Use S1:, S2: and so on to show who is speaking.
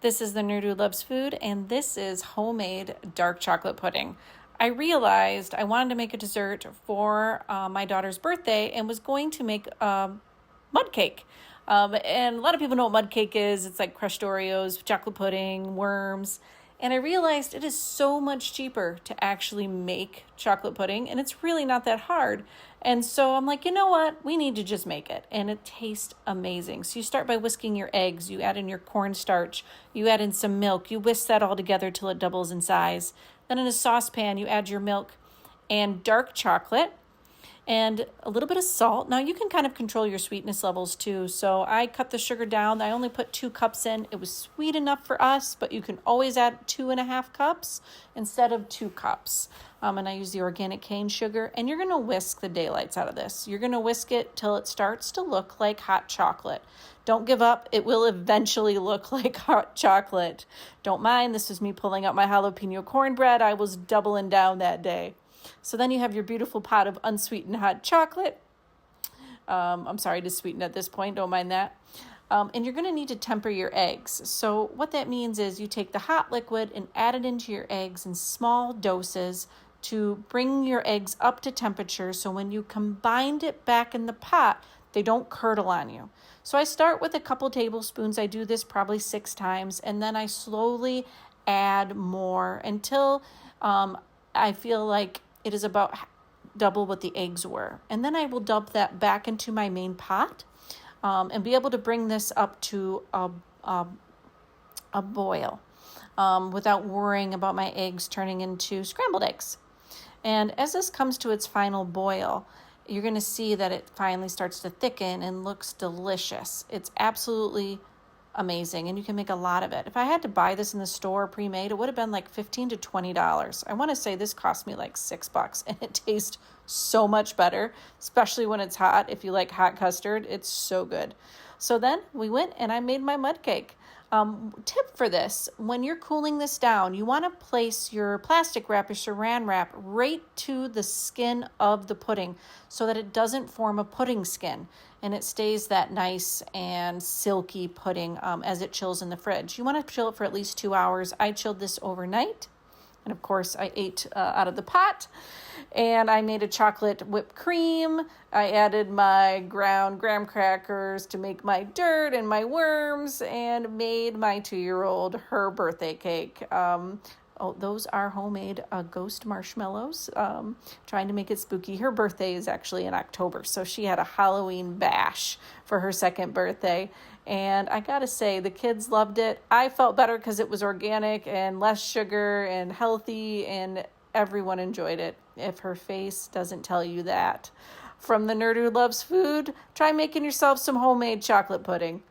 S1: This is the Nerd Who Loves Food, and this is homemade dark chocolate pudding. I realized I wanted to make a dessert for my daughter's birthday and was going to make mud cake. And a lot of people know what mud cake is. It's like crushed Oreos, chocolate pudding, worms. And I realized it is so much cheaper to actually make chocolate pudding, and it's really not that hard. And so I'm like, you know what? We need to just make it. And it tastes amazing. So you start by whisking your eggs. You add in your cornstarch. You add in some milk. You whisk that all together till it doubles in size. Then in a saucepan, you add your milk and dark chocolate and a little bit of salt. Now you can kind of control your sweetness levels too. So I cut the sugar down. I only put 2 cups in. It was sweet enough for us, but you can always add 2.5 cups instead of 2 cups. And I use the organic cane sugar, and you're going to whisk the daylights out of this. You're going to whisk it till it starts to look like hot chocolate. Don't give up. It will eventually look like hot chocolate. Don't mind. This was me pulling out my jalapeno cornbread. I was doubling down that day. So then you have your beautiful pot of unsweetened hot chocolate. I'm sorry to sweeten at this point. Don't mind that. And you're going to need to temper your eggs. So what that means is you take the hot liquid and add it into your eggs in small doses to bring your eggs up to temperature. So when you combine it back in the pot, they don't curdle on you. So I start with a couple tablespoons. I do this probably 6 times. And then I slowly add more until I feel like it is about double what the eggs were. And then I will dump that back into my main pot and be able to bring this up to a boil without worrying about my eggs turning into scrambled eggs. And as this comes to its final boil, you're going to see that it finally starts to thicken and looks delicious. It's absolutely amazing, and you can make a lot of it. If I had to buy this in the store pre-made, it would have been like $15 to $20. I want to say this cost me like $6, and it tastes so much better, especially when it's hot. If you like hot custard, it's so good. So then we went and I made my mud cake. Tip for this, when you're cooling this down, you want to place your plastic wrap, your saran wrap, right to the skin of the pudding so that it doesn't form a pudding skin and it stays that nice and silky pudding as it chills in the fridge. You want to chill it for at least 2 hours. I chilled this overnight. And of course, I ate out of the pot, and I made a chocolate whipped cream. I added my ground graham crackers to make my dirt and my worms, and made my 2-year-old her birthday cake. Those are homemade ghost marshmallows, trying to make it spooky. Her birthday is actually in October, so she had a Halloween bash for her 2nd birthday. And I gotta say, the kids loved it. I felt better because it was organic and less sugar and healthy, and everyone enjoyed it, if her face doesn't tell you that. From the Nerd Who Loves Food, try making yourself some homemade chocolate pudding.